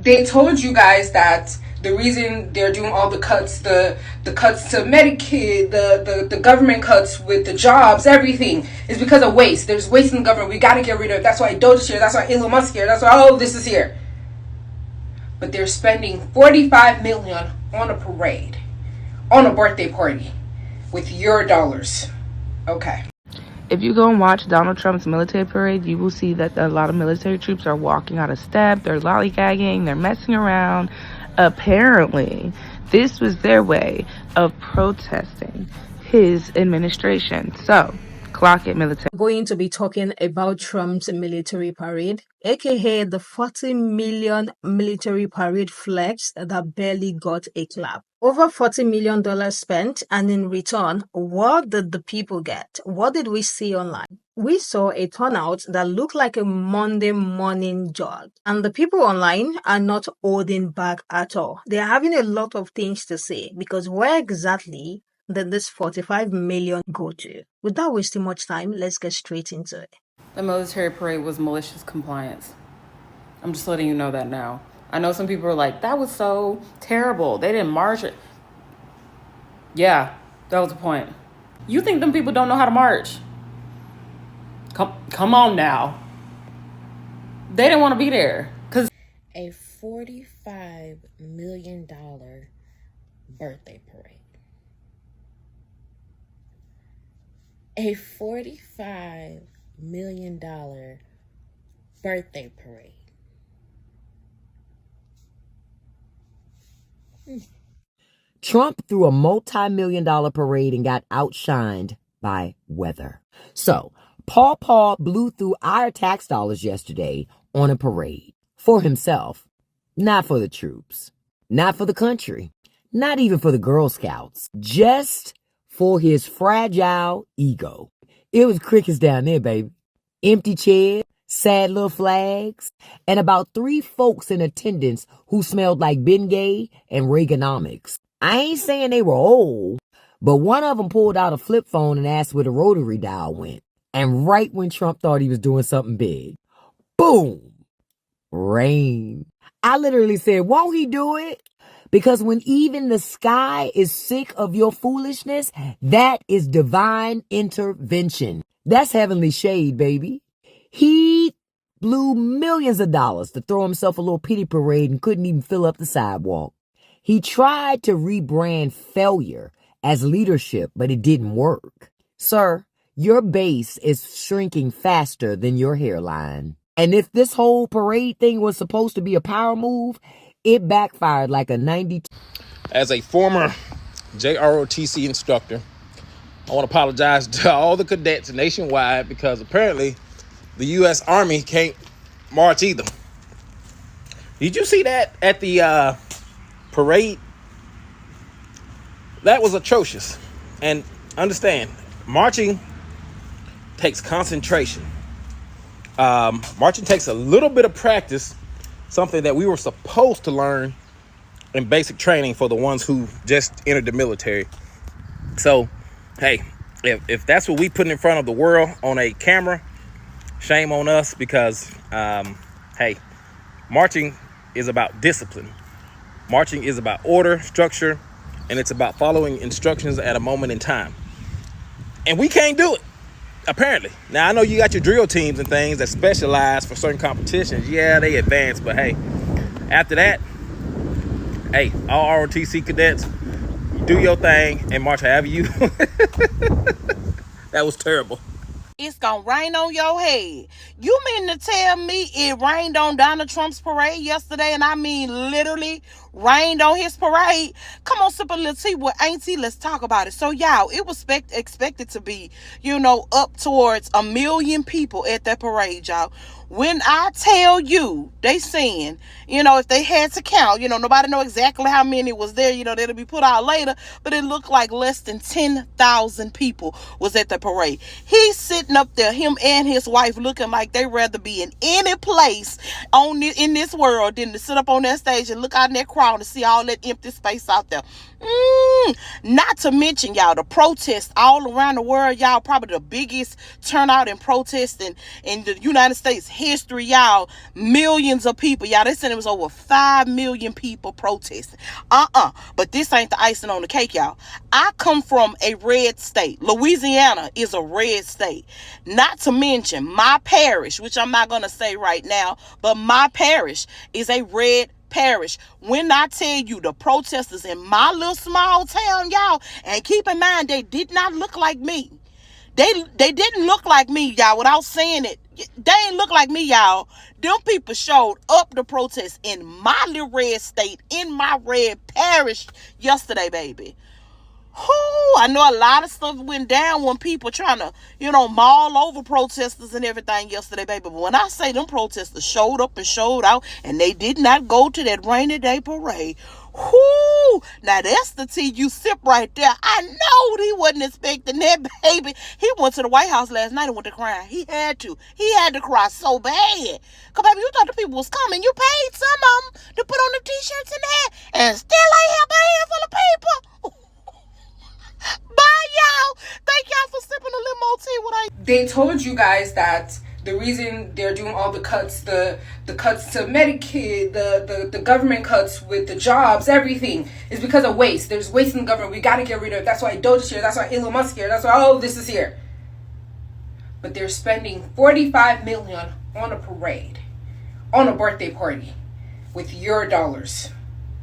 They told you guys that the reason they're doing all the cuts, the cuts to Medicaid, the government cuts with the jobs, everything, is because of waste. There's waste in the government. We got to get rid of it. That's why Doge's here. That's why Elon Musk here. That's why all of this is here. But they're spending $45 million on a parade, on a birthday party, with your dollars. Okay. If you go and watch Donald Trump's military parade, you will see that a lot of military troops are walking out of step, they're lollygagging, they're messing around. Apparently, this was their way of protesting his administration. So, clock it, military. Going to be talking about Trump's military parade, aka the 40 million military parade flex that barely got a clap. Over $40 million spent, and in return, what did the people get? What did we see online? We saw a turnout that looked like a Monday morning jog, and the people online are not holding back at all. They're having a lot of things to say, because where exactly did this 45 million go to? Without wasting much time, let's get straight into it. The military parade was malicious compliance. I'm just letting you know that now. I know some people are like, that was so terrible. They didn't march it. Yeah, that was the point. You think them people don't know how to march? Come on now. They didn't want to be there. A $45 million birthday parade. A $45 million birthday parade. Trump threw a multi-million-dollar parade and got outshined by weather. So, Paul blew through our tax dollars yesterday on a parade. For himself. Not for the troops. Not for the country. Not even for the Girl Scouts. Just for his fragile ego. It was crickets down there, baby. Empty chairs, sad little flags, and about 3 folks in attendance who smelled like Bengay and Reaganomics. I ain't saying they were old, but one of them pulled out a flip phone and asked where the rotary dial went. And right when Trump thought he was doing something big, boom, rain. I literally said, won't he do it? Because when even the sky is sick of your foolishness, that is divine intervention. That's heavenly shade, baby. He blew millions of dollars to throw himself a little pity parade and couldn't even fill up the sidewalk. He tried to rebrand failure as leadership, but it didn't work. Sir, your base is shrinking faster than your hairline. And if this whole parade thing was supposed to be a power move, it backfired like a 92. As a former JROTC instructor, I want to apologize to all the cadets nationwide because apparently the U.S. Army can't march either. Did you see that at the parade? That was atrocious. And understand, marching takes concentration. Marching takes a little bit of practice, something that we were supposed to learn in basic training for the ones who just entered the military. So, hey, if that's what we put in front of the world on a camera, shame on us because, hey, marching is about discipline. Marching is about order, structure, and it's about following instructions at a moment in time. And we can't do it. Apparently. Now, I know you got your drill teams and things that specialize for certain competitions. Yeah, they advance, but hey, after that, hey, all ROTC cadets, do your thing and march however you. That was terrible. It's gonna rain on your head. You mean to tell me it rained on Donald Trump's parade yesterday, and I mean literally rained on his parade? Come on, sip a little tea with Auntie. Let's talk about it. So, y'all, it was expected to be, up towards 1 million people at that parade, y'all. When I tell you, they saying, if they had to count, nobody know exactly how many was there, that'll be put out later, but it looked like less than 10,000 people was at the parade. He's sitting up there, him and his wife, looking like they rather be in any place in this world than to sit up on that stage and look out in that crowd and see all that empty space out there. Not to mention, y'all, the protests all around the world, y'all, probably the biggest turnout in protesting in the United States history, y'all. Millions of people, y'all. They said it was over 5 million people protesting. But this ain't the icing on the cake, y'all. I come from a red state. Louisiana is a red state. Not to mention my parish, which I'm not going to say right now, but my parish is a red parish. When I tell you the protesters in my little small town, y'all, and keep in mind they did not look like me. They didn't look like me, y'all. Without saying it, they ain't look like me, y'all. Them people showed up to protest in my little red state, in my red parish yesterday, baby. I know a lot of stuff went down when people trying to, maul over protesters and everything yesterday, baby. But when I say them protesters showed up and showed out, and they did not go to that rainy day parade, now that's the tea you sip right there. I know he wasn't expecting that, baby. He went to the White House last night and went to cry. He had to cry so bad. Cause baby, you thought the people was coming. You paid some of them to put on the t-shirts and that, and still ain't have a handful of people. Bye, y'all. Thank y'all for sipping a limo tea. They told you guys that the reason they're doing all the cuts, the cuts to Medicaid, the government cuts with the jobs, everything, is because of waste. There's waste in the government. We got to get rid of it. That's why Doge's here. That's why Elon Musk here. That's why all of this is here. But they're spending $45 million on a parade, on a birthday party, with your dollars.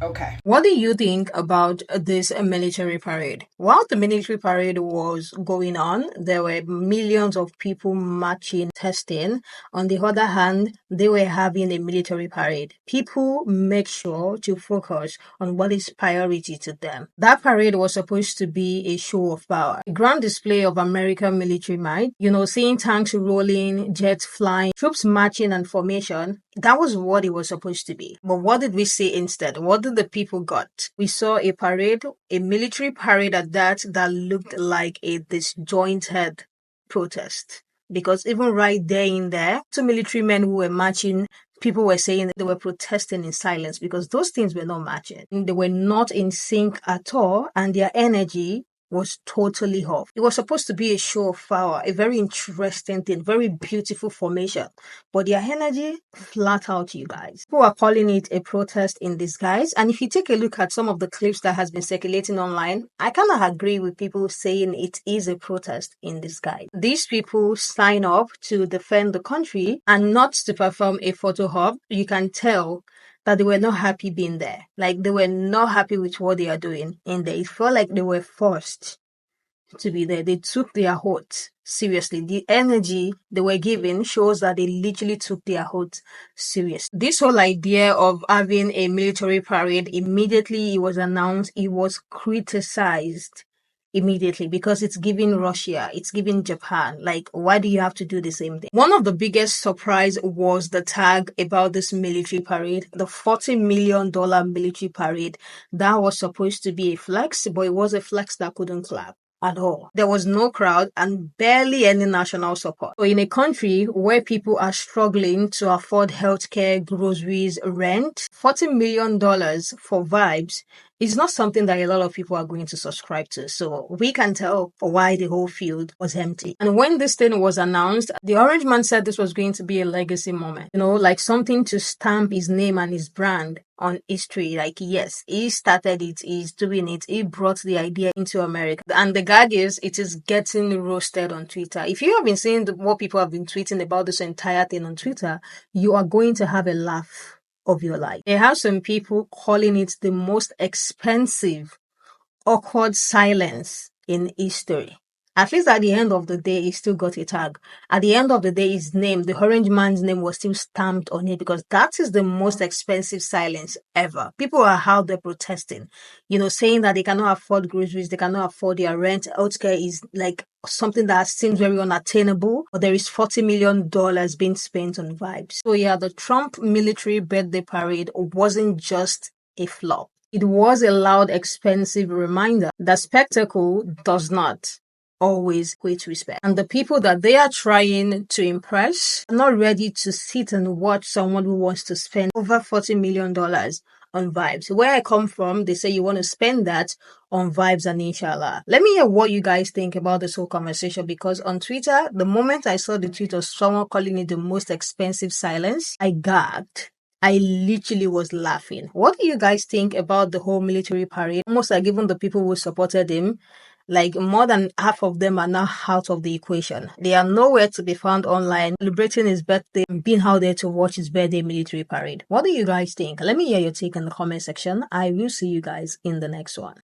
Okay. What do you think about this military parade? While the military parade was going on, there were millions of people marching, testing. On the other hand, they were having a military parade. People make sure to focus on what is priority to them. That parade was supposed to be a show of power, a grand display of American military might. Seeing tanks rolling, jets flying, troops marching and formation. That was what it was supposed to be. But what did we see instead? What did the people got? We saw a parade, a military parade at that looked like a disjointed protest. Because even right there in there, 2 military men who were marching, people were saying they were protesting in silence because those things were not matching. They were not in sync at all, and their energy was totally off. It was supposed to be a show of power, a very interesting thing, very beautiful formation. But their energy, flat out, you guys. People are calling it a protest in disguise. And if you take a look at some of the clips that has been circulating online, I kind of agree with people saying it is a protest in disguise. These people sign up to defend the country and not to perform a photo op. You can tell that they were not happy being there. Like, they were not happy with what they are doing in there. It felt like they were forced to be there. They took their oath seriously. The energy they were given shows that they literally took their oath seriously. This whole idea of having a military parade, immediately it was announced, it was criticized immediately because it's giving Russia, it's giving Japan. Like, why do you have to do the same thing? One of the biggest surprise was the tag about this military parade, the $40 million military parade. That was supposed to be a flex, but it was a flex that couldn't clap at all. There was no crowd and barely any national support. So in a country where people are struggling to afford healthcare, groceries, rent, $40 million for vibes is not something that a lot of people are going to subscribe to. So we can tell why the whole field was empty. And when this thing was announced, the Orange Man said this was going to be a legacy moment, like something to stamp his name and his brand on history. Like, yes, he started it, he's doing it, he brought the idea into America. And the gag is, it is getting roasted on Twitter. If you have been seeing what people have been tweeting about this entire thing on Twitter, you are going to have a laugh of your life. They have some people calling it the most expensive awkward silence in history. At least at the end of the day, he still got a tag. At the end of the day, his name, the Orange Man's name, was still stamped on it because that is the most expensive silence ever. People are out there protesting, saying that they cannot afford groceries, they cannot afford their rent. Healthcare is like something that seems very unattainable, but there is $40 million being spent on vibes. So yeah, the Trump military birthday parade wasn't just a flop. It was a loud, expensive reminder that spectacle does not always equate respect. And the people that they are trying to impress are not ready to sit and watch someone who wants to spend over $40 million on vibes. Where I come from, they say you want to spend that on vibes and inshallah. Let me hear what you guys think about this whole conversation, because on Twitter, the moment I saw the tweet of someone calling it the most expensive silence, I gagged. I literally was laughing. What do you guys think about the whole military parade? Almost like even the people who supported him, like more than half of them are now out of the equation. They are nowhere to be found online celebrating his birthday and being out there to watch his birthday military parade. What do you guys think? Let me hear your take in the comment section. I will see you guys in the next one.